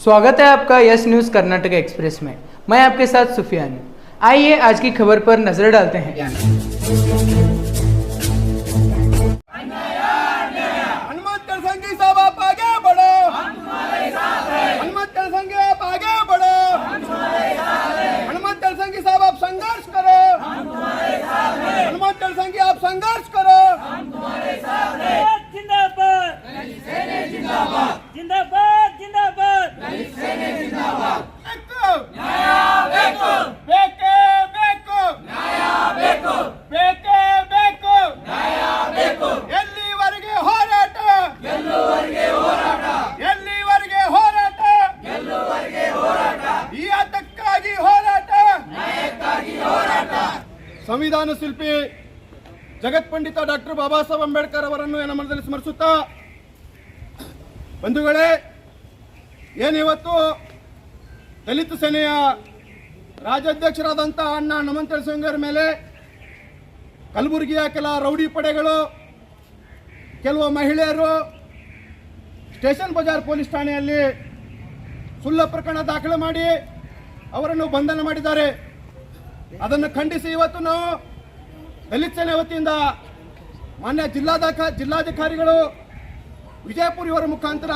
स्वागत है आपका यस न्यूज़ कर्नाटक एक्सप्रेस में। मैं आपके साथ सुफियान। आइए आज की खबर पर नजर डालते हैं। हनुमत करसंगी साहब आप आगे बढ़ो। हनुमत करसंगी आप आगे बढ़ो। हनुमत करसंगी साहब आप संघर्ष करो। हनुमत करसंगी आप संघर्ष करो। जिंदाबाद जिंदाबाद जिंदाबाद जिंदाबाद न्याय ಬೇಕು ಬೇಕೇ ಬೇಕು ನ್ಯಾಯ ಬೇಕು ಬೇಕೇ ಬೇಕು ನ್ಯಾಯ ಬೇಕು ಎಲ್ಲಿವರೆಗೆ ಹೋರಾಟ ಗೆಲ್ಲುವರೆಗೆ ಹೋರಾಟ ಎಲ್ಲಿವರೆಗೆ ಹೋರಾಟ ಗೆಲ್ಲುವರೆಗೆ ಹೋರಾಟ ಈ ಹಕ್ಕಕ್ಕಾಗಿ ಹೋರಾಟ ನ್ಯಾಯಕ್ಕಾಗಿ ಹೋರಾಟ ಸಂವಿಧಾನ ಶಿಲ್ಪಿ ಜಗತ್ ಪಂಡಿತ ಡಾಕ್ಟರ್ ಬಾಬಾ ಸಾಹೇಬ್ ಅಂಬೇಡ್ಕರ್ ಅವರನ್ನು ನಮ್ಮಲ್ಲಿ ಸ್ಮರಿಸುತ್ತಾ ಬಂಧುಗಳೇ, ಏನಿವತ್ತು ದಲಿತ ಸೇನೆಯ ರಾಜ್ಯಾಧ್ಯಕ್ಷರಾದಂಥ ಅಣ್ಣ ಹನುಮಂತ ಸಿಂಗರ ಮೇಲೆ ಕಲಬುರಗಿಯ ಕೆಲ ರೌಡಿ ಪಡೆಗಳು, ಕೆಲವು ಮಹಿಳೆಯರು ಸ್ಟೇಷನ್ ಬಜಾರ್ ಪೊಲೀಸ್ ಠಾಣೆಯಲ್ಲಿ ಸುಳ್ಳು ಪ್ರಕರಣ ದಾಖಲೆ ಮಾಡಿ ಅವರನ್ನು ಬಂಧನ ಮಾಡಿದ್ದಾರೆ. ಅದನ್ನು ಖಂಡಿಸಿ ಇವತ್ತು ನಾವು ದಲಿತ ಸೇನೆ ವತಿಯಿಂದ ಮಾನ್ಯ ಜಿಲ್ಲಾಧಿಕಾರಿಗಳು ವಿಜಯಪುರ ಇವರ ಮುಖಾಂತರ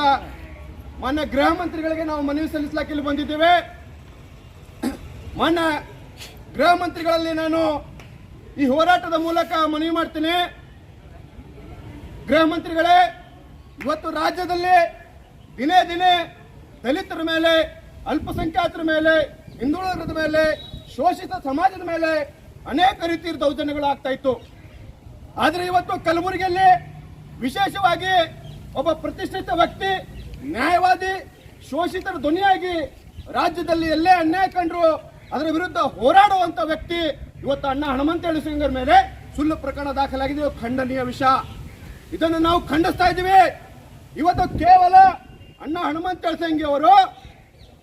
ಮಾನ್ಯ ಗೃಹ ಮಂತ್ರಿಗಳಿಗೆ ನಾವು ಮನವಿ ಸಲ್ಲಿಸಲಿಕ್ಕೆ ಇಲ್ಲಿ ಬಂದಿದ್ದೇವೆ. ಮಾನ್ಯ ಗೃಹ ಮಂತ್ರಿಗಳಲ್ಲಿ ನಾನು ಈ ಹೋರಾಟದ ಮೂಲಕ ಮನವಿ ಮಾಡ್ತೀನಿ. ಗೃಹ ಮಂತ್ರಿಗಳೇ, ಇವತ್ತು ರಾಜ್ಯದಲ್ಲಿ ದಿನೇ ದಿನೇ ದಲಿತರ ಮೇಲೆ, ಅಲ್ಪಸಂಖ್ಯಾತರ ಮೇಲೆ, ಹಿಂದುಳಿದ ಮೇಲೆ, ಶೋಷಿತ ಸಮಾಜದ ಮೇಲೆ ಅನೇಕ ರೀತಿಯ ದೌರ್ಜನ್ಯಗಳು ಆಗ್ತಾ ಇತ್ತು. ಆದರೆ ಇವತ್ತು ಕಲಬುರಗಿಯಲ್ಲಿ ವಿಶೇಷವಾಗಿ ಒಬ್ಬ ಪ್ರತಿಷ್ಠಿತ ವ್ಯಕ್ತಿ, ನ್ಯಾಯವಾದಿ, ಶೋಷಿತರ ಧ್ವನಿಯಾಗಿ ರಾಜ್ಯದಲ್ಲಿ ಎಲ್ಲೇ ಅನ್ಯಾಯ ಕಂಡ್ರು ಅದರ ವಿರುದ್ಧ ಹೋರಾಡುವಂತ ವ್ಯಕ್ತಿ ಇವತ್ತು ಅಣ್ಣ ಹನುಮಂತ ಸಿಂಗರ ಮೇಲೆ ಸುಳ್ಳು ಪ್ರಕರಣ ದಾಖಲಾಗಿದೆ. ಖಂಡನೀಯ ವಿಷಯ. ಇದನ್ನು ನಾವು ಖಂಡಿಸ್ತಾ ಇದ್ದೀವಿ. ಇವತ್ತು ಕೇವಲ ಅಣ್ಣ ಹನುಮಂತ ಸಿಂಗ್ ಅವರು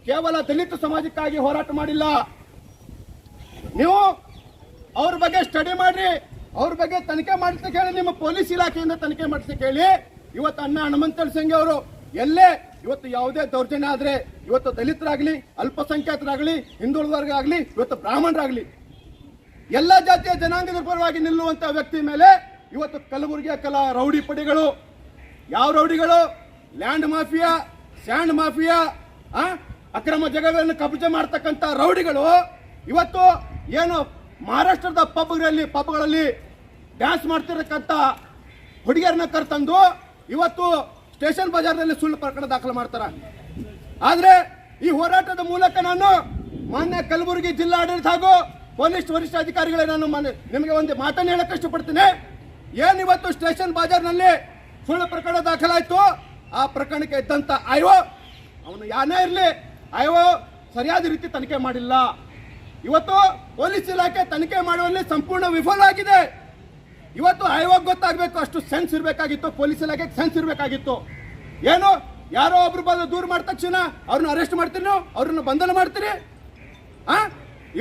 ಕೇವಲ ದಲಿತ ಸಮಾಜಕ್ಕಾಗಿ ಹೋರಾಟ ಮಾಡಿಲ್ಲ. ನೀವು ಅವ್ರ ಬಗ್ಗೆ ಸ್ಟಡಿ ಮಾಡ್ರಿ, ಅವ್ರ ಬಗ್ಗೆ ತನಿಖೆ ಮಾಡಿಸಿ ಕೇಳಿ, ನಿಮ್ಮ ಪೊಲೀಸ್ ಇಲಾಖೆಯಿಂದ ತನಿಖೆ ಮಾಡಿಸಿ ಕೇಳಿ. ಇವತ್ತು ಅಣ್ಣ ಹನುಮಂತ ಸಿಂಗ್ ಅವರು ಎಲ್ಲೇ ಇವತ್ತು ಯಾವುದೇ ದೌರ್ಜನ್ಯ ಆದ್ರೆ ಇವತ್ತು ದಲಿತರಾಗ್ಲಿ, ಅಲ್ಪಸಂಖ್ಯಾತರಾಗ್ಲಿ, ಹಿಂದುಳಿದವರಾಗ್ಲಿ, ಇವತ್ತು ಬ್ರಾಹ್ಮಣರಾಗ್ಲಿ, ಎಲ್ಲ ಜಾತಿಯ ಜನಾಂಗದ ಪರವಾಗಿ ನಿಲ್ಲುವಂತ ವ್ಯಕ್ತಿ ಮೇಲೆ ಇವತ್ತು ಕಲಬುರಗಿಯ ಕೆಲ ರೌಡಿ ಪಡೆಗಳು, ಯಾವ ರೌಡಿಗಳು, ಲ್ಯಾಂಡ್ ಮಾಫಿಯಾ, ಸ್ಯಾಂಡ್ ಮಾಫಿಯಾ, ಅಕ್ರಮ ಜಾಗಗಳನ್ನು ಕಬ್ಜೆ ಮಾಡ್ತಕ್ಕಂಥ ರೌಡಿಗಳು ಇವತ್ತು ಏನು ಮಹಾರಾಷ್ಟ್ರದ ಪಬ್ಗಳಲ್ಲಿ ಡ್ಯಾನ್ಸ್ ಮಾಡ್ತಿರಕ್ಕಂಥ ಹುಡುಗಿಯರನ್ನ ಕರ್ತಂದು ಇವತ್ತು ಸ್ಟೇಷನ್ ಬಜಾರ್ನಲ್ಲಿ ಸುಳ್ಳು ಪ್ರಕರಣ ದಾಖಲು ಮಾಡ್ತಾರ. ಆದ್ರೆ ಈ ಹೋರಾಟದ ಮೂಲಕ ನಾನು ಮಾನ್ಯ ಕಲಬುರಗಿ ಜಿಲ್ಲಾಡಳಿತ ಹಾಗೂ ಪೊಲೀಸ್ ವರಿಷ್ಠಾಧಿಕಾರಿಗಳೇ ನಾನು ನಿಮಗೆ ಒಂದು ಮಾತನ್ನು ಹೇಳಕ್ ಇಷ್ಟಪಡ್ತೀನಿ. ಏನಿವತ್ತು ಸ್ಟೇಷನ್ ಬಜಾರ್ನಲ್ಲಿ ಸುಳ್ಳು ಪ್ರಕರಣ ದಾಖಲಾಯ್ತು, ಆ ಪ್ರಕರಣಕ್ಕೆ ಇದ್ದಂತ ಅವನು ಯಾನೇ ಇರಲಿ, ಸರಿಯಾದ ರೀತಿ ತನಿಖೆ ಮಾಡಿಲ್ಲ. ಇವತ್ತು ಪೊಲೀಸ್ ಇಲಾಖೆ ತನಿಖೆ ಮಾಡುವಲ್ಲಿ ಸಂಪೂರ್ಣ ವಿಫಲವಾಗಿದೆ. ಇವತ್ತು ಆಯೋಗ ಗೊತ್ತಾಗಬೇಕು, ಅಷ್ಟು ಸೆನ್ಸ್ ಇರಬೇಕಾಗಿತ್ತು, ಪೊಲೀಸ್ ಇಲಾಖೆಗೆ ಸೆನ್ಸ್ ಇರಬೇಕಾಗಿತ್ತು. ಏನು ಯಾರೋ ಒಬ್ರು ಬಂದು ದೂರ ಮಾಡಿದ ತಕ್ಷಣ ಅವ್ರನ್ನ ಅರೆಸ್ಟ್ ಮಾಡ್ತೀನಿ, ಅವ್ರನ್ನ ಬಂಧನ ಮಾಡ್ತೀರಿ.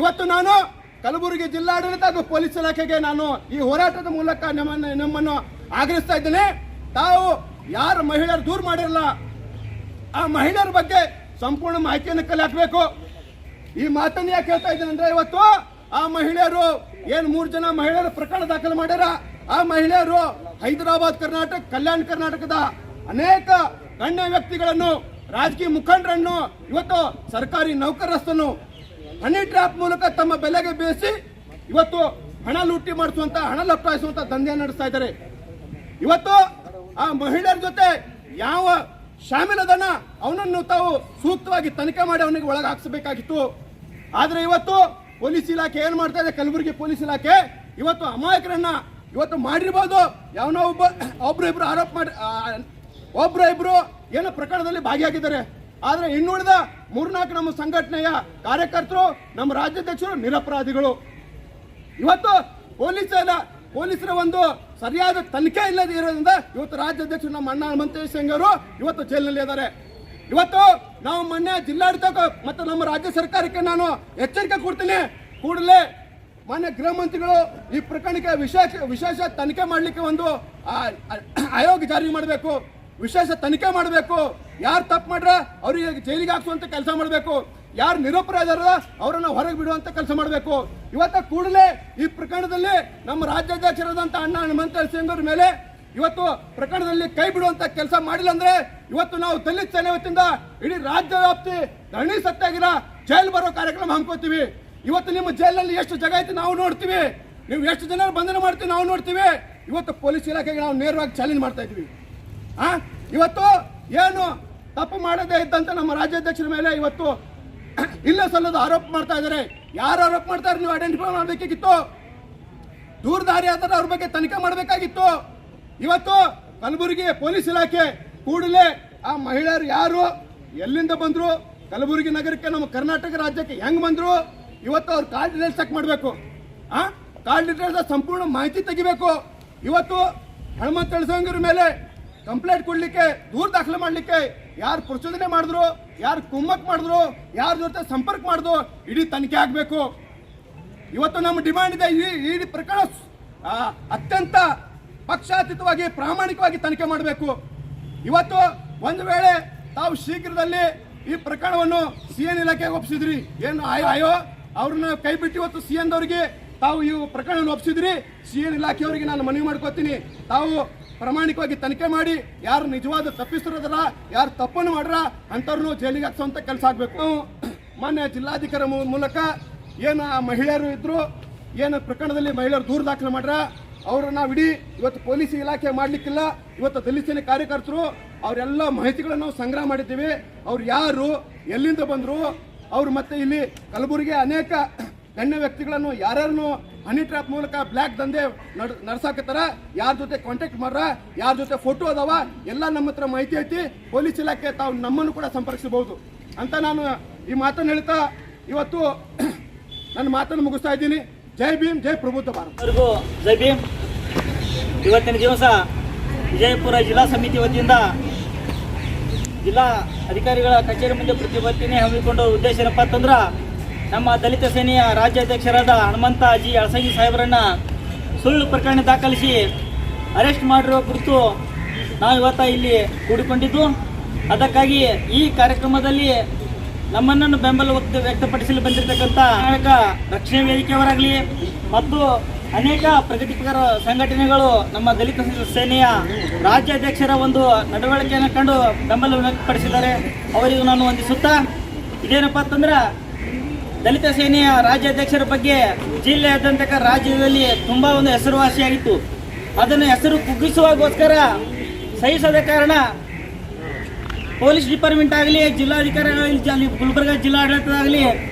ಇವತ್ತು ನಾನು ಕಲಬುರಗಿ ಜಿಲ್ಲಾಡಳಿತ ಹಾಗೂ ಪೊಲೀಸ್ ಇಲಾಖೆಗೆ ನಾನು ಈ ಹೋರಾಟದ ಮೂಲಕ ನಮ್ಮನ್ನು ಆಗ್ರಹಿಸ್ತಾ ಇದ್ದೇನೆ. ತಾವು ಯಾರು ಮಹಿಳೆಯರು ದೂರ ಮಾಡಿರಲ್ಲ, ಆ ಮಹಿಳೆಯರ ಬಗ್ಗೆ ಸಂಪೂರ್ಣ ಮಾಹಿತಿಯನ್ನು ಕಲೆ ಹಾಕಬೇಕು. ಈ ಮಾತನ್ನು ಯಾಕೆ ಹೇಳ್ತಾ ಇದ್ದೇನೆ ಅಂದ್ರೆ, ಇವತ್ತು ಆ ಮಹಿಳೆಯರು ಏನು 3 ಜನ ಮಹಿಳೆಯರು ಪ್ರಕರಣ ದಾಖಲು ಮಾಡ್ಯಾರ. ಆ ಮಹಿಳೆಯರು ಹೈದರಾಬಾದ್, ಕರ್ನಾಟಕ, ಕಲ್ಯಾಣ ಕರ್ನಾಟಕದ ಅನೇಕ ಗಣ್ಯ ವ್ಯಕ್ತಿಗಳನ್ನು, ರಾಜಕೀಯ ಮುಖಂಡರನ್ನು, ಇವತ್ತು ಸರ್ಕಾರಿ ನೌಕರಸ್ಥನ್ನು ಹನಿ ಟ್ರ್ಯಾಪ್ ಮೂಲಕ ತಮ್ಮ ಬೆಲೆಗೆ ಬೇಯಿಸಿ ಇವತ್ತು ಹಣ ಲೂಟಿ ಮಾಡಿಸುವಂತ, ಹಣ ಲಪ್ಟಾಯಿಸುವಂತ ದಂಧೆ ನಡೆಸ್ತಾ ಇದ್ದಾರೆ. ಇವತ್ತು ಆ ಮಹಿಳೆಯರ ಜೊತೆ ಯಾವ ಶಾಮೀಲದನ ಅವನನ್ನು ತಾವು ಸೂಕ್ತವಾಗಿ ತನಿಖೆ ಮಾಡಿ ಅವನಿಗೆ ಒಳಗೆ ಹಾಕಿಸಬೇಕಾಗಿತ್ತು. ಆದ್ರೆ ಇವತ್ತು ಪೊಲೀಸ್ ಇಲಾಖೆ ಏನ್ ಮಾಡ್ತಾ ಇದೆ, ಕಲಬುರಗಿ ಪೊಲೀಸ್ ಇಲಾಖೆ ಇವತ್ತು ಅಮಾಯಕರನ್ನ ಇವತ್ತು ಮಾಡಿರ್ಬೋದು, ಯಾವನೋ ಒಬ್ರು ಆರೋಪ ಮಾಡಿ ಒಬ್ರು ಏನೋ ಪ್ರಕರಣದಲ್ಲಿ ಭಾಗಿಯಾಗಿದ್ದಾರೆ. ಆದ್ರೆ ಇನ್ನುಳಿದ 3-4 ನಮ್ಮ ಸಂಘಟನೆಯ ಕಾರ್ಯಕರ್ತರು, ನಮ್ಮ ರಾಜ್ಯಾಧ್ಯಕ್ಷರು ನಿರಪರಾಧಿಗಳು. ಇವತ್ತು ಪೊಲೀಸರ ಒಂದು ಸರಿಯಾದ ತನಿಖೆ ಇಲ್ಲದೆ ಇರೋದ್ರಿಂದ ಇವತ್ತು ರಾಜ್ಯಾಧ್ಯಕ್ಷರು ನಮ್ಮ ಅಣ್ಣ ಹನುಮಂತ ಸಿಂಗ್ ಅವರು ಇವತ್ತು ಜೈಲಿನಲ್ಲಿ ಇದ್ದಾರೆ. ಇವತ್ತು ನಾವು ಮೊನ್ನೆ ಜಿಲ್ಲಾಡಳಿತ ಮತ್ತು ನಮ್ಮ ರಾಜ್ಯ ಸರ್ಕಾರಕ್ಕೆ ನಾನು ಎಚ್ಚರಿಕೆ ಕೊಡ್ತೀನಿ, ಕೂಡಲೇ ಮಾನ್ಯ ಗೃಹ ಮಂತ್ರಿಗಳು ಈ ಪ್ರಕರಣಕ್ಕೆ ವಿಶೇಷ ತನಿಖೆ ಮಾಡಲಿಕ್ಕೆ ಒಂದು ಆಯೋಗ ಜಾರಿ ಮಾಡಬೇಕು. ವಿಶೇಷ ತನಿಖೆ ಮಾಡಬೇಕು. ಯಾರು ತಪ್ಪು ಮಾಡ್ರೆ ಅವರಿಗೆ ಜೈಲಿಗೆ ಹಾಕ್ಸುವಂತ ಕೆಲಸ ಮಾಡಬೇಕು. ಯಾರು ನಿರಪರಾಧರ ಅವರನ್ನು ಹೊರಗೆ ಬಿಡುವಂತ ಕೆಲಸ ಮಾಡಬೇಕು. ಇವತ್ತ ಕೂಡಲೇ ಈ ಪ್ರಕರಣದಲ್ಲಿ ನಮ್ಮ ರಾಜ್ಯಾಧ್ಯಕ್ಷರಾದಂತ ಅಣ್ಣ ಹನುಮಂತ ಸಿಂಗ್ ಅವರ ಮೇಲೆ ಇವತ್ತು ಪ್ರಕರಣದಲ್ಲಿ ಕೈ ಬಿಡುವಂತ ಕೆಲಸ ಮಾಡಿಲ್ಲ ಅಂದ್ರೆ ಇವತ್ತು ನಾವು ದಲಿತ ಸೇನೆ ವತಿಯಿಂದ ಇಡೀ ರಾಜ್ಯ ವ್ಯಾಪ್ತಿ ಧರಣಿ ಸತ್ಯಾಗಿರ ಜೈಲು ಬರೋ ಕಾರ್ಯಕ್ರಮ ಹಮ್ಮಿಕೋತೀವಿ. ಇವತ್ತು ನಿಮ್ಮ ಜೈಲಿನಲ್ಲಿ ಎಷ್ಟು ಜಾಗ ಐತಿ ನಾವು ನೋಡ್ತೀವಿ, ನೀವು ಎಷ್ಟು ಜನ ಬಂಧನ ಮಾಡ್ತೀವಿ ನಾವು ನೋಡ್ತೀವಿ. ಇವತ್ತು ಪೊಲೀಸ್ ಇಲಾಖೆಗೆ ನಾವು ನೇರವಾಗಿ ಚಾಲೆಂಜ್ ಮಾಡ್ತಾ ಇದ್ವಿ. ಇವತ್ತು ಏನು ತಪ್ಪು ಮಾಡದೇ ಇದ್ದಂತ ನಮ್ಮ ರಾಜ್ಯಾಧ್ಯಕ್ಷರ ಮೇಲೆ ಇವತ್ತು ಇಲ್ಲ ಸಲ್ಲದ ಆರೋಪ ಮಾಡ್ತಾ ಇದ್ದಾರೆ. ಯಾರು ಆರೋಪ ಮಾಡ್ತಾರೆ ನೀವು ಐಡೆಂಟಿಫೈ ಮಾಡಬೇಕಾಗಿತ್ತು. ದೂರದಾರಿ ಆದ್ರೆ ಅವ್ರ ಬಗ್ಗೆ ತನಿಖೆ ಮಾಡಬೇಕಾಗಿತ್ತು. ಇವತ್ತು ಕಲಬುರಗಿ ಪೊಲೀಸ್ ಇಲಾಖೆ ಕೂಡಲೇ ಆ ಮಹಿಳೆಯರು ಯಾರು, ಎಲ್ಲಿಂದ ಬಂದ್ರು, ಕಲಬುರಗಿ ನಗರಕ್ಕೆ ನಮ್ಮ ಕರ್ನಾಟಕ ರಾಜ್ಯಕ್ಕೆ ಹೆಂಗ್ ಬಂದ್ರು, ಇವತ್ತು ಅವ್ರ ಕಾರ್ಡ್ ಡೀಟೇಲ್ಸ್ ಚೆಕ್ ಮಾಡಬೇಕು. ಕಾರ್ಡ್ ಡೀಟೇಲ್ಸ್ ಸಂಪೂರ್ಣ ಮಾಹಿತಿ ತೆಗಿಬೇಕು. ಇವತ್ತು ಹನುಮಂತ ತಳಸಂಗರ ಮೇಲೆ ಕಂಪ್ಲೇಂಟ್ ಕೊಡ್ಲಿಕ್ಕೆ, ದೂರು ದಾಖಲೆ ಮಾಡ್ಲಿಕ್ಕೆ ಯಾರು ಪ್ರಚೋದನೆ ಮಾಡಿದ್ರು, ಯಾರು ಕುಮ್ಮಕ್ ಮಾಡಿದ್ರು, ಯಾರ ಜೊತೆ ಸಂಪರ್ಕ ಮಾಡಿದ್ರು, ಇಡೀ ತನಿಖೆ ಆಗಬೇಕು. ಇವತ್ತು ನಮ್ಮ ಡಿಮಾಂಡ್ ಇದೆ, ಈ ಪ್ರಕರಣ ಅತ್ಯಂತ ಪಕ್ಷಾತೀತವಾಗಿ ಪ್ರಾಮಾಣಿಕವಾಗಿ ತನಿಖೆ ಮಾಡಬೇಕು. ಇವತ್ತು ಒಂದು ವೇಳೆ ತಾವು ಶೀಘ್ರದಲ್ಲಿ ಈ ಪ್ರಕರಣವನ್ನು ಸಿಎನ್ ಇಲಾಖೆಗೆ ಒಪ್ಪಿಸಿದ್ರಿ, ಏನು ಆಯೋ ಅವ್ರನ್ನ ಕೈ ಬಿಟ್ಟು ಇವತ್ತು ಸಿಎನ್ ದವರಿಗೆ ತಾವು ಈ ಪ್ರಕರಣವನ್ನು ಒಪ್ಪಿಸಿದ್ರಿ. ಸಿಎನ್ ಇಲಾಖೆಯವರಿಗೆ ನಾನು ಮನವಿ ಮಾಡ್ಕೋತೀನಿ, ತಾವು ಪ್ರಾಮಾಣಿಕವಾಗಿ ತನಿಖೆ ಮಾಡಿ ಯಾರು ನಿಜವಾದ ತಪ್ಪಿಸಿರೋದರ, ಯಾರು ತಪ್ಪನ್ನು ಮಾಡ್ರ ಅಂಥವ್ರನ್ನು ಜೈಲಿಗೆ ಹಾಕ್ಸುವಂತ ಕೆಲಸ ಆಗಬೇಕು. ಮಾನ್ಯ ಜಿಲ್ಲಾಧಿಕಾರಿ ಮೂಲಕ ಏನು ಆ ಮಹಿಳೆಯರು ಇದ್ರು, ಏನು ಪ್ರಕರಣದಲ್ಲಿ ಮಹಿಳೆಯರು ದೂರು ದಾಖಲೆ ಮಾಡ್ರ ಅವ್ರನ್ನ ನಾವು ಇಡೀ ಇವತ್ತು ಪೊಲೀಸ್ ಇಲಾಖೆ ಮಾಡ್ಲಿಕ್ಕಿಲ್ಲ. ಇವತ್ತು ದಲಿತ ಸೇನೆ ಕಾರ್ಯಕರ್ತರು ಅವರೆಲ್ಲ ಮಾಹಿತಿಗಳನ್ನು ನಾವು ಸಂಗ್ರಹ ಮಾಡಿದ್ದೀವಿ. ಅವ್ರು ಯಾರು, ಎಲ್ಲಿಂದ ಬಂದರು, ಅವ್ರು ಮತ್ತೆ ಇಲ್ಲಿ ಕಲಬುರಗಿ ಅನೇಕ ಗಣ್ಯ ವ್ಯಕ್ತಿಗಳನ್ನು ಯಾರ್ಯಾರನ್ನು ಹನಿ ಟ್ರ್ಯಾಪ್ ಮೂಲಕ ಬ್ಲ್ಯಾಕ್ ದಂಧೆ ನಡ್ಸಾಕತ್ತಾರ, ಯಾರ ಜೊತೆ ಕಾಂಟ್ಯಾಕ್ಟ್ ಮಾಡ್ರ, ಯಾರ ಜೊತೆ ಫೋಟೋ ಅದಾವ, ಎಲ್ಲ ನಮ್ಮ ಹತ್ರ ಮಾಹಿತಿ ಐತಿ. ಪೊಲೀಸ್ ಇಲಾಖೆ ತಾವು ನಮ್ಮನ್ನು ಕೂಡ ಸಂಪರ್ಕಿಸಬಹುದು ಅಂತ ನಾನು ಈ ಮಾತನ್ನು ಹೇಳ್ತಾ ಇವತ್ತು ನನ್ನ ಮಾತನ್ನು ಮುಗಿಸ್ತಾ ಇದ್ದೀನಿ. ಜೈ ಭೀಮ್, ಜೈ ಪ್ರಬುದ್ಧ ಭಾರತ. ಜೈ ಭೀಮ್. ಇವತ್ತಿನ ದಿವಸ ವಿಜಯಪುರ ಜಿಲ್ಲಾ ಸಮಿತಿ ವತಿಯಿಂದ ಜಿಲ್ಲಾ ಅಧಿಕಾರಿಗಳ ಕಚೇರಿ ಮುಂದೆ ಪ್ರತಿಭಟನೆ ಹಮ್ಮಿಕೊಂಡ ಉದ್ದೇಶ ಏನಪ್ಪ ಅಂತಂದ್ರೆ, ನಮ್ಮ ದಲಿತ ಸೇನೆಯ ರಾಜ್ಯಾಧ್ಯಕ್ಷರಾದ ಹನುಮಂತ ಜಿ ಅಳಸಂಗಿ ಸಾಹೇಬರನ್ನ ಸುಳ್ಳು ಪ್ರಕರಣ ದಾಖಲಿಸಿ ಅರೆಸ್ಟ್ ಮಾಡಿರುವ ಕುರಿತು ನಾವು ಇವತ್ತು ಇಲ್ಲಿ ಕೂಡಿಕೊಂಡಿದ್ದು. ಅದಕ್ಕಾಗಿ ಈ ಕಾರ್ಯಕ್ರಮದಲ್ಲಿ ನಮ್ಮನ್ನು ಬೆಂಬಲ ವ್ಯಕ್ತಪಡಿಸಲು ಬಂದಿರತಕ್ಕಂಥ ಕರ್ನಾಟಕ ರಕ್ಷಣಾ ವೇದಿಕೆಯವರಾಗಲಿ ಮತ್ತು ಅನೇಕ ಪ್ರಗತಿಪರ ಸಂಘಟನೆಗಳು ನಮ್ಮ ದಲಿತ ಸೇನೆಯ ರಾಜ್ಯಾಧ್ಯಕ್ಷರ ಒಂದು ನಡವಳಿಕೆಯನ್ನು ಕಂಡು ಬೆಂಬಲ ವ್ಯಕ್ತಪಡಿಸಿದ್ದಾರೆ. ಅವರಿಗೂ ನಾನು ವಂದಿಸುತ್ತಾ, ಇದೇನಪ್ಪ ಅಂತಂದ್ರೆ ದಲಿತ ಸೇನೆಯ ರಾಜ್ಯಾಧ್ಯಕ್ಷರ ಬಗ್ಗೆ ಜಿಲ್ಲೆಯಾದ್ಯಂತ ರಾಜ್ಯದಲ್ಲಿ ತುಂಬ ಒಂದು ಹೆಸರುವಾಸಿಯಾಗಿತ್ತು. ಅದನ್ನು ಹೆಸರು ಕುಗ್ಗಿಸುವಾಗೋಸ್ಕರ ಸಹಿಸದ ಕಾರಣ ಪೊಲೀಸ್ ಡಿಪಾರ್ಟ್ಮೆಂಟ್ ಆಗಲಿ, ಜಿಲ್ಲಾಧಿಕಾರಿಗಳಾಗಲಿ, ಗುಲ್ಬರ್ಗ ಜಿಲ್ಲಾಡಳಿತದಾಗಲಿ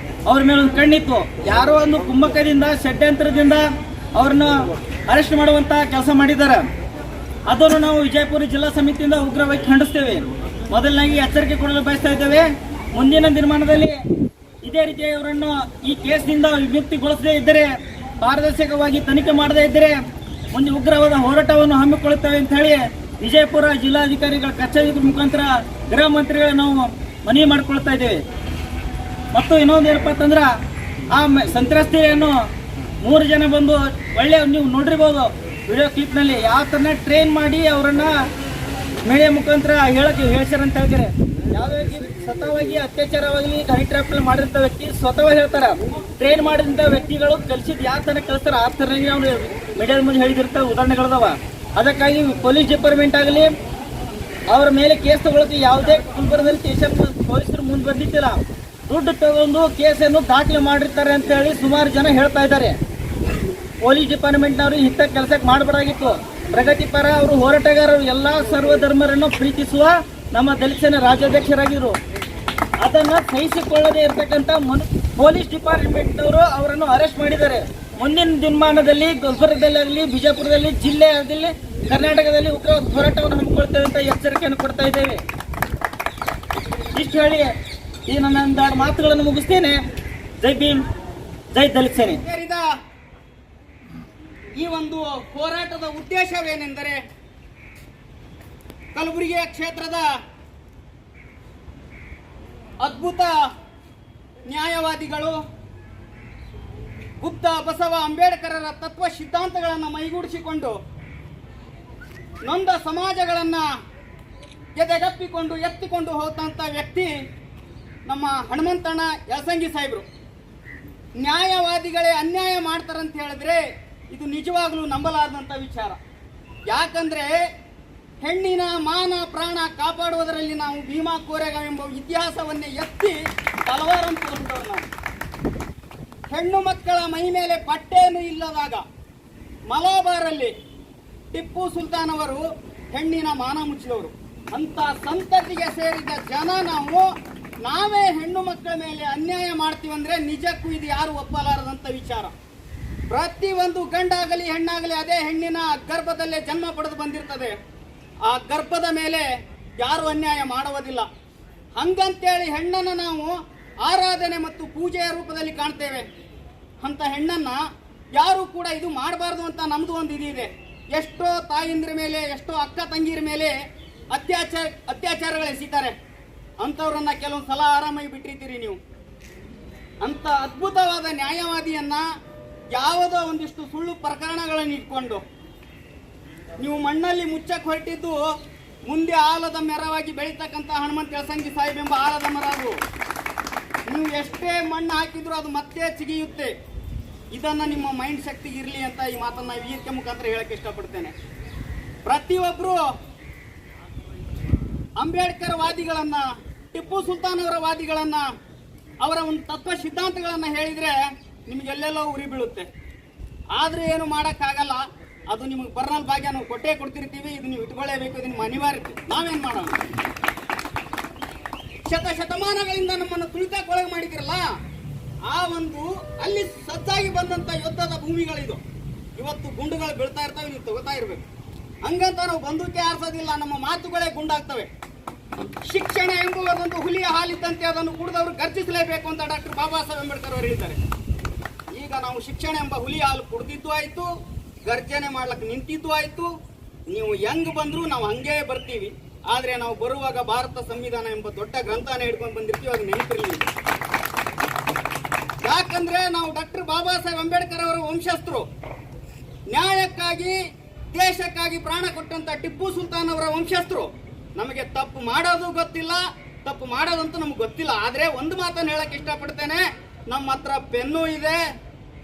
ಅವ್ರ ಮೇಲೆ ಒಂದು ಕಣ್ಣಿತ್ತು. ಯಾರೋ ಒಂದು ಕುಮ್ಮಕ್ಕದಿಂದ, ಷಡ್ಯಂತ್ರದಿಂದ ಅವ್ರನ್ನ ಅರೆಸ್ಟ್ ಮಾಡುವಂಥ ಕೆಲಸ ಮಾಡಿದ್ದಾರೆ. ಅದನ್ನು ನಾವು ವಿಜಯಪುರ ಜಿಲ್ಲಾ ಸಮಿತಿಯಿಂದ ಉಗ್ರವಾಗಿ ಖಂಡಿಸ್ತೇವೆ. ಮೊದಲನಾಗಿ ಎಚ್ಚರಿಕೆ ಕೊಡಲು ಬಯಸ್ತಾ ಇದ್ದೇವೆ. ಮುಂದಿನ ದಿನಮಾನದಲ್ಲಿ ಇದೇ ರೀತಿ ಅವರನ್ನು ಈ ಕೇಸ್ನಿಂದ ವಿಮುಕ್ತಿಗೊಳಿಸದೇ ಇದ್ದರೆ, ಪಾರದರ್ಶಕವಾಗಿ ತನಿಖೆ ಮಾಡದೇ ಇದ್ದರೆ ಮುಂದೆ ಉಗ್ರವಾದ ಹೋರಾಟವನ್ನು ಹಮ್ಮಿಕೊಳ್ಳುತ್ತೇವೆ ಅಂತ ಹೇಳಿ ವಿಜಯಪುರ ಜಿಲ್ಲಾಧಿಕಾರಿಗಳ ಕಚೇರಿ ಮುಖಾಂತರ ಗೃಹ ಮಂತ್ರಿಗಳ ನಾವು ಮನವಿ ಮಾಡಿಕೊಳ್ತಾ ಇದ್ದೇವೆ. ಮತ್ತು ಇನ್ನೊಂದು ಏನಪ್ಪ ಅಂತಂದ್ರೆ, ಆ ಸಂತ್ರಸ್ತೆಯನ್ನು 3 ಜನ ಬಂದು ಒಳ್ಳೆ, ನೀವು ನೋಡಿರ್ಬೋದು ವಿಡಿಯೋ ಕ್ಲಿಪ್ನಲ್ಲಿ, ಯಾವ ಥರ ಟ್ರೈನ್ ಮಾಡಿ ಅವರನ್ನು ಮೀಡಿಯಾ ಮುಖಾಂತರ ಹೇಳ್ಸ್ಯಾರ ಅಂತ ಹೇಳ್ತಾರೆ. ಯಾವುದೇ ಸ್ವತಃವಾಗಿ ಅತ್ಯಾಚಾರವಾಗಲಿ ಹನಿ ಟ್ರ್ಯಾಪ್ನಲ್ಲಿ ಮಾಡಿದಂಥ ವ್ಯಕ್ತಿ ಸ್ವತಃ ಹೇಳ್ತಾರೆ. ಟ್ರೈನ್ ಮಾಡಿದಂಥ ವ್ಯಕ್ತಿಗಳು ಕಲಿಸಿದ್ದು ಯಾವ ಥರ ಕಲಿಸ್ತಾರೆ ಆ ಥರ ನಾವು ಮೀಡಿಯಾದ ಮುಂದೆ ಹೇಳಿದಿರ್ತಾರೆ, ಉದಾಹರಣೆಗಳದಾವ. ಅದಕ್ಕಾಗಿ ಪೊಲೀಸ್ ಡಿಪಾರ್ಟ್ಮೆಂಟ್ ಆಗಲಿ ಅವರ ಮೇಲೆ ಕೇಸ್ ತಗೊಳ್ಳೋಕೆ ಯಾವುದೇ ಗುಲ್ಬರ್ಗದಲ್ಲಿ ಸ್ಟೇಷನ್ ಪೊಲೀಸರು ಮುಂದೆ ಬಂದಿದ್ದಿಲ್ಲ. ದುಡ್ಡು ತಗೊಂಡು ಕೇಸನ್ನು ದಾಖಲೆ ಮಾಡಿರ್ತಾರೆ ಅಂತ ಹೇಳಿ ಸುಮಾರು ಜನ ಹೇಳ್ತಾ ಇದ್ದಾರೆ. ಪೊಲೀಸ್ ಡಿಪಾರ್ಟ್ಮೆಂಟ್ನವರು ಇಂಥ ಕೆಲಸಕ್ಕೆ ಮಾಡಬಾರ್ದಾಗಿತ್ತು. ಪ್ರಗತಿಪರ ಅವರು ಹೋರಾಟಗಾರರು, ಎಲ್ಲ ಸರ್ವಧರ್ಮರನ್ನು ಪ್ರೀತಿಸುವ ನಮ್ಮ ದಲಿತ ಸೇನೆ ರಾಜ್ಯಾಧ್ಯಕ್ಷರಾಗಿದ್ದರು. ಅದನ್ನು ಸಹಿಸಿಕೊಳ್ಳದೇ ಇರತಕ್ಕಂಥ ಪೊಲೀಸ್ ಡಿಪಾರ್ಟ್ಮೆಂಟ್ನವರು ಅವರನ್ನು ಅರೆಸ್ಟ್ ಮಾಡಿದ್ದಾರೆ. ಮುಂದಿನ ದಿನಮಾನದಲ್ಲಿ ಗುಲ್ಬರ್ಗದಲ್ಲಾಗಲಿ, ಬಿಜಾಪುರದಲ್ಲಿ, ಜಿಲ್ಲೆಯಲ್ಲಿ, ಕರ್ನಾಟಕದಲ್ಲಿ ಉಗ್ರ ಹೋರಾಟವನ್ನು ಹಮ್ಮಿಕೊಳ್ತೇವೆ ಅಂತ ಎಚ್ಚರಿಕೆಯನ್ನು ಕೊಡ್ತಾ ಇದ್ದೇವೆ. ಇಷ್ಟು ಹೇಳಿ ಈ ನನ್ನ 2 ಮಾತುಗಳನ್ನು ಮುಗಿಸ್ತೇನೆ. ಜೈ ಭೀಮ್, ಜೈ ದಲಿತ ಸೇನೆ. ಈ ಒಂದು ಹೋರಾಟದ ಉದ್ದೇಶವೇನೆಂದರೆ, ಕಲಬುರಗಿ ಕ್ಷೇತ್ರದ ಅದ್ಭುತ ನ್ಯಾಯವಾದಿಗಳು ಗುಪ್ತ ಬಸವ ಅಂಬೇಡ್ಕರರ ತತ್ವ ಸಿದ್ಧಾಂತಗಳನ್ನು ಮೈಗೂಡಿಸಿಕೊಂಡು ನೊಂದ ಸಮಾಜಗಳನ್ನು ಎದೆಗಪ್ಪಿಕೊಂಡು ಎತ್ತಿಕೊಂಡು ಹೋದಂಥ ವ್ಯಕ್ತಿ ನಮ್ಮ ಹನುಮಂತಣ್ಣ ಯಲಸಂಗಿ ಸಾಹೇಬರು. ನ್ಯಾಯವಾದಿಗಳೇ ಅನ್ಯಾಯ ಮಾಡ್ತಾರಂತ ಹೇಳಿದ್ರೆ ಇದು ನಿಜವಾಗ್ಲೂ ನಂಬಲಾರದಂಥ ವಿಚಾರ. ಯಾಕಂದ್ರೆ ಹೆಣ್ಣಿನ ಮಾನ ಪ್ರಾಣ ಕಾಪಾಡುವುದರಲ್ಲಿ ನಾವು ಭೀಮಾ ಕೋರೆಗಾಂವ್ ಎಂಬ ಇತಿಹಾಸವನ್ನೇ ಎತ್ತಿ ಹಲವಾರನ್ನು ತೋರಿಸಿದವರು ನಾವು. ಹೆಣ್ಣು ಮಕ್ಕಳ ಮೈ ಮೇಲೆ ಬಟ್ಟೆಯನ್ನು ಇಲ್ಲದಾಗ ಮಲಬಾರಲ್ಲಿ ಟಿಪ್ಪು ಸುಲ್ತಾನ್ ಅವರು ಹೆಣ್ಣಿನ ಮಾನ ಮುಚ್ಚಿದವರು. ಅಂತ ಸಂತತಿಗೆ ಸೇರಿದ ಜನ ನಾವೇ ಹೆಣ್ಣು ಮಕ್ಕಳ ಮೇಲೆ ಅನ್ಯಾಯ ಮಾಡ್ತೀವಂದ್ರೆ ನಿಜಕ್ಕೂ ಇದು ಯಾರು ಒಪ್ಪಲಾರದಂತ ವಿಚಾರ. ಪ್ರತಿಯೊಂದು ಗಂಡಾಗಲಿ ಹೆಣ್ಣಾಗಲಿ ಅದೇ ಹೆಣ್ಣಿನ ಗರ್ಭದಲ್ಲೇ ಜನ್ಮ ಪಡೆದು ಬಂದಿರ್ತದೆ. ಆ ಗರ್ಭದ ಮೇಲೆ ಯಾರು ಅನ್ಯಾಯ ಮಾಡುವುದಿಲ್ಲ. ಹಂಗಂತೇಳಿ ಹೆಣ್ಣನ್ನು ನಾವು ಆರಾಧನೆ ಮತ್ತು ಪೂಜೆಯ ರೂಪದಲ್ಲಿ ಕಾಣ್ತೇವೆ. ಅಂತ ಹೆಣ್ಣನ್ನ ಯಾರು ಕೂಡ ಇದು ಮಾಡಬಾರ್ದು ಅಂತ ನಮ್ದು ಒಂದು ಇದಿದೆ. ಎಷ್ಟೋ ತಾಯಿಂದ್ರ ಮೇಲೆ ಎಷ್ಟೋ ಅಕ್ಕ ತಂಗಿರ ಮೇಲೆ ಅತ್ಯಾಚಾರಗಳು ಎಸಿತಾರೆ. ಅಂಥವ್ರನ್ನ ಕೆಲವೊಂದು ಸಲ ಆರಾಮಾಗಿ ಬಿಟ್ಟಿರ್ತೀರಿ ನೀವು. ಅಂತ ಅದ್ಭುತವಾದ ನ್ಯಾಯವಾದಿಯನ್ನ ಯಾವುದೋ ಒಂದಿಷ್ಟು ಸುಳ್ಳು ಪ್ರಕರಣಗಳನ್ನು ಇಟ್ಕೊಂಡು ನೀವು ಮಣ್ಣಲ್ಲಿ ಮುಚ್ಚಕ್ಕೆ ಹೊರಟಿದ್ದು ಮುಂದೆ ಆಲದ ಮೆರವಾಗಿ ಬೆಳೀತಕ್ಕಂಥ ಹನುಮಂತ ಯಲಸಂಗಿ ಸಾಹೇಬ್ ಎಂಬ ಆಲದ ಮರ. ಅದು ನೀವು ಎಷ್ಟೇ ಮಣ್ಣು ಹಾಕಿದ್ರು ಅದು ಮತ್ತೆ ಚಿಗಿಯುತ್ತೆ. ಇದನ್ನ ನಿಮ್ಮ ಮೈಂಡ್ ಶಕ್ತಿ ಇರಲಿ ಅಂತ ಈ ಮಾತನ್ನ ವೇದಿಕೆ ಮುಖಾಂತರ ಹೇಳಕ್ಕೆ ಇಷ್ಟಪಡ್ತೇನೆ. ಪ್ರತಿಯೊಬ್ಬರು ಅಂಬೇಡ್ಕರ್ ವಾದಿಗಳನ್ನ, ಟಿಪ್ಪು ಸುಲ್ತಾನ್ ಅವರ ವಾದಿಗಳನ್ನ, ಅವರ ಒಂದು ತತ್ವ ಸಿದ್ಧಾಂತಗಳನ್ನ ಹೇಳಿದ್ರೆ ನಿಮ್ಗೆಲ್ಲೆಲ್ಲೋ ಉರಿ ಬೀಳುತ್ತೆ. ಆದ್ರೆ ಏನು ಮಾಡೋಕ್ಕಾಗಲ್ಲ. ಅದು ನಿಮಗೆ ಬರ್ನಲ್ ಭಾಗ್ಯ ನಾವು ಕೊಟ್ಟೇ ಕೊಡ್ತಿರ್ತೀವಿ. ಇದು ನೀವು ಇಟ್ಕೊಳ್ಳೇಬೇಕು, ಇದು ನಿಮ್ಮ ಅನಿವಾರ್ಯತೆ. ನಾವೇನ್ ಮಾಡೋಣ? ಶತಮಾನಗಳಿಂದ ನಮ್ಮನ್ನು ತುಳಿತಕ್ಕೊಳಗೆ ಮಾಡಿದಿರಲ್ಲ, ಆ ಒಂದು ಅಲ್ಲಿ ಸಜ್ಜಾಗಿ ಬಂದಂತ ಯುದ್ಧದ ಭೂಮಿಗಳಿದು. ಇವತ್ತು ಗುಂಡುಗಳು ಬೀಳ್ತಾ ಇರ್ತಾವೆ, ನೀವು ತಗೋತಾ ಇರ್ಬೇಕು. ಹಂಗಂತ ನಾವು ಬಂದೂಕೆ ಆರಿಸೋದಿಲ್ಲ, ನಮ್ಮ ಮಾತುಗಳೇ ಗುಂಡಾಗ್ತವೆ. ಶಿಕ್ಷಣ ಎಂಬುವುದೊಂದು ಹುಲಿಯ ಹಾಲಿದ್ದಂತೆ, ಅದನ್ನು ಕುಡಿದವರು ಗರ್ಜಿಸಲೇಬೇಕು ಅಂತ ಡಾಕ್ಟರ್ ಬಾಬಾ ಸಾಹೇಬ್ ಅಂಬೇಡ್ಕರ್ ಅವರು ಹೇಳಿದ್ದಾರೆ. ಈಗ ನಾವು ಶಿಕ್ಷಣ ಎಂಬ ಹುಲಿಯ ಹಾಲು ಕುಡಿದಿದ್ದು ಆಯ್ತು, ಗರ್ಜನೆ ಮಾಡ್ಲಿಕ್ಕೆ ನಿಂತಿದ್ದು ಆಯ್ತು. ನೀವು ಹೆಂಗ್ ಬಂದ್ರು ನಾವು ಹಂಗೇ ಬರ್ತೀವಿ. ಆದ್ರೆ ನಾವು ಬರುವಾಗ ಭಾರತ ಸಂವಿಧಾನ ಎಂಬ ದೊಡ್ಡ ಗ್ರಂಥನ ಹಿಡ್ಕೊಂಡು ಬಂದಿರ್ತೀವಿ, ಅದು ನೆನಪಿರಲಿ. ಯಾಕಂದ್ರೆ ನಾವು ಡಾಕ್ಟರ್ ಬಾಬಾ ಸಾಹೇಬ್ ಅಂಬೇಡ್ಕರ್ ಅವರ ವಂಶಸ್ಥರು. ನ್ಯಾಯಕ್ಕಾಗಿ ದೇಶಕ್ಕಾಗಿ ಪ್ರಾಣ ಕೊಟ್ಟಂತ ಟಿಪ್ಪು ಸುಲ್ತಾನ್ ಅವರ ವಂಶಸ್ಥರು. ನಮಗೆ ತಪ್ಪು ಮಾಡೋದು ಗೊತ್ತಿಲ್ಲ, ತಪ್ಪು ಮಾಡೋದಂತೂ ನಮ್ಗೆ ಗೊತ್ತಿಲ್ಲ. ಆದ್ರೆ ಒಂದು ಮಾತನ್ನು ಹೇಳಕ್ ಇಷ್ಟಪಡ್ತೇನೆ, ನಮ್ಮ ಹತ್ರ ಪೆನ್ನು ಇದೆ,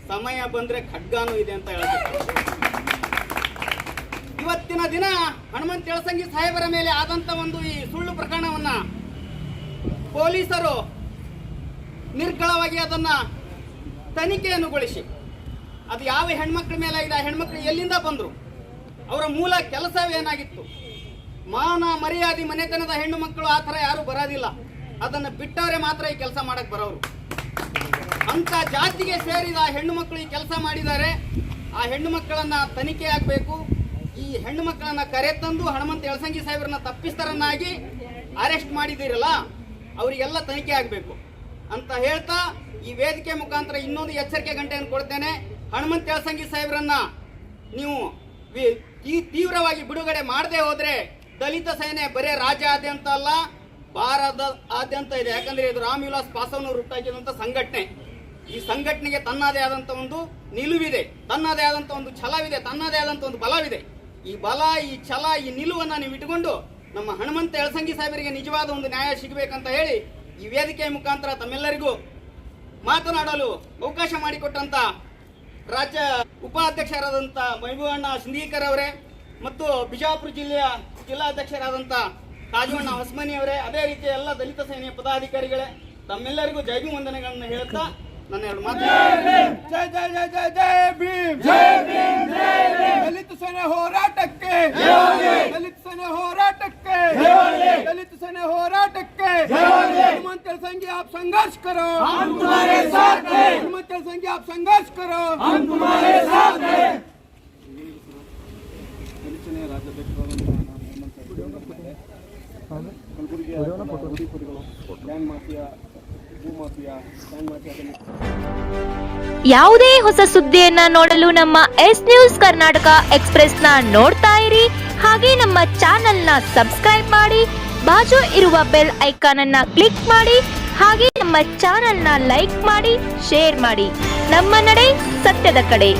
ಸಮಯ ಬಂದ್ರೆ ಖಡ್ಗಾನೂ ಇದೆ ಅಂತ ಹೇಳ್ತಾರೆ. ಇವತ್ತಿನ ದಿನ ಹನುಮಂತ ಯಲಸಂಗಿ ಸಾಹೇಬರ ಮೇಲೆ ಆದಂತ ಒಂದು ಈ ಸುಳ್ಳು ಪ್ರಕರಣವನ್ನ ಪೊಲೀಸರು ನಿರ್ಗಳವಾಗಿ ಅದನ್ನ ತನಿಖೆಯನ್ನುಗೊಳಿಸಿ, ಅದು ಯಾವ ಹೆಣ್ಮಕ್ಳ ಮೇಲೆ ಆಗಿದೆ, ಆ ಹೆಣ್ಮಕ್ಳು ಎಲ್ಲಿಂದ ಬಂದ್ರು, ಅವರ ಮೂಲ ಕೆಲಸವೇನಾಗಿತ್ತು. ಮಾನ ಮರ್ಯಾದೆ ಮನೆತನದ ಹೆಣ್ಣು ಮಕ್ಕಳು ಆ ಥರ ಯಾರು ಬರೋದಿಲ್ಲ. ಅದನ್ನು ಬಿಟ್ಟವರೇ ಮಾತ್ರ ಈ ಕೆಲಸ ಮಾಡಕ್ ಬರೋರು. ಅಂತ ಜಾತಿಗೆ ಸೇರಿದ ಹೆಣ್ಣು ಮಕ್ಕಳು ಈ ಕೆಲಸ ಮಾಡಿದ್ದಾರೆ. ಆ ಹೆಣ್ಣು ಮಕ್ಕಳನ್ನ ತನಿಖೆ ಆಗಬೇಕು. ಈ ಹೆಣ್ಣು ಮಕ್ಕಳನ್ನ ಕರೆತಂದು ಹನುಮಂತ ಯಲಸಂಗಿ ಸಾಹೇಬರನ್ನ ತಪ್ಪಿಸ್ತರನ್ನಾಗಿ ಅರೆಸ್ಟ್ ಮಾಡಿದಿರಲ್ಲ, ಅವರಿಗೆಲ್ಲ ತನಿಖೆ ಆಗಬೇಕು ಅಂತ ಹೇಳ್ತಾ ಈ ವೇದಿಕೆ ಮುಖಾಂತರ ಇನ್ನೊಂದು ಎಚ್ಚರಿಕೆ ಗಂಟೆಯನ್ನು ಕೊಡ್ತೇನೆ. ಹನುಮಂತ ಯಲಸಂಗಿ ಸಾಹೇಬರನ್ನ ನೀವು ಈ ತೀವ್ರವಾಗಿ ಬಿಡುಗಡೆ ಮಾಡದೆ ಹೋದ್ರೆ ದಲಿತ ಸೇನೆ ಬರೇ ರಾಜ್ಯಾದ್ಯಂತ ಅಲ್ಲ, ಭಾರತದಾದ್ಯಂತ ಇದೆ. ಯಾಕಂದ್ರೆ ಇದು ರಾಮ್ ವಿಲಾಸ್ ಪಾಸ್ವಾನ್ ಅವರು ಹುಟ್ಟಾಕಿದಂತ ಸಂಘಟನೆ. ಈ ಸಂಘಟನೆಗೆ ತನ್ನದೇ ಆದಂತ ಒಂದು ನಿಲುವಿದೆ, ತನ್ನದೇ ಆದಂತ ಒಂದು ಛಲವಿದೆ, ತನ್ನದೇ ಆದಂತ ಒಂದು ಬಲವಿದೆ. ಈ ಬಲ, ಈ ಛಲ, ಈ ನಿಲುವನ್ನ ನೀವು ಇಟ್ಟುಕೊಂಡು ನಮ್ಮ ಹನುಮಂತ ಯಲಸಂಗಿ ಸಾಹೇಬರಿಗೆ ನಿಜವಾದ ಒಂದು ನ್ಯಾಯ ಸಿಗಬೇಕಂತ ಹೇಳಿ ಈ ವೇದಿಕೆಯ ಮುಖಾಂತರ ತಮ್ಮೆಲ್ಲರಿಗೂ ಮಾತನಾಡಲು ಅವಕಾಶ ಮಾಡಿಕೊಟ್ಟಂತ ರಾಜ್ಯ ಉಪಾಧ್ಯಕ್ಷರಾದಂಥ ಮೈಬೂಬಣ್ಣ ಸಿಂಧೀಕರ್ ಅವರೇ ಮತ್ತು ಬಿಜಾಪುರ ಜಿಲ್ಲೆಯ ಜಿಲ್ಲಾಧ್ಯಕ್ಷರಾದಂಥ ಕಾಜುವಣ್ಣ ಹೊಸಮನಿ ಅವರೇ, ಅದೇ ರೀತಿ ಎಲ್ಲ ದಲಿತ ಸೇನೆಯ ಪದಾಧಿಕಾರಿಗಳೇ, ತಮ್ಮೆಲ್ಲರಿಗೂ ಜೈ ಭೀಮ್ ವಂದನೆಗಳನ್ನು ಹೇಳುತ್ತಾ ನನ್ನ ಎರಡು ಮಾತು. ಜೈ ಜೈ ಜೈ ಜೈ ಜೈ ಭೀಮ್, ಜೈ ಭೀಮ್, ಜೈ ಭೀಮ್. ದಲಿತ ಸೇನೆ ಹೋರಾಟಕ್ಕೆ, ದಲಿತ ಸೇನೆ ಹೋರಾಟಕ್ಕೆ, ದಲಿತ ಸೇನೆ ಹೋರಾಟಕ್ಕೆ. ಹನುಮಂತ ಯಲಸಂಗಿ आप संघर्ष करो, हम तुम्हारे साथ हैं. हनुमंत यलसंगी आप संघर्ष करो, हम तुम्हारे साथ हैं. ಯಾವುದೇ ಹೊಸ ಸುದ್ದಿಯನ್ನ ನೋಡಲು ನಮ್ಮ ಎಸ್ ನ್ಯೂಸ್ ಕರ್ನಾಟಕ ಎಕ್ಸ್ಪ್ರೆಸ್ ನ ನೋಡ್ತಾ ಇರಿ. ಹಾಗೆ ನಮ್ಮ ಚಾನೆಲ್ ನ ಸಬ್ಸ್ಕ್ರೈಬ್ ಮಾಡಿ, ಬಾಜು ಇರುವ ಬೆಲ್ ಐಕಾನ್ ಅನ್ನ ಕ್ಲಿಕ್ ಮಾಡಿ. ಹಾಗೆ ನಮ್ಮ ಚಾನೆಲ್ ನ ಲೈಕ್ ಮಾಡಿ, ಶೇರ್ ಮಾಡಿ. ನಮ್ಮ ನಡೆ ಸತ್ಯದ ಕಡೆ.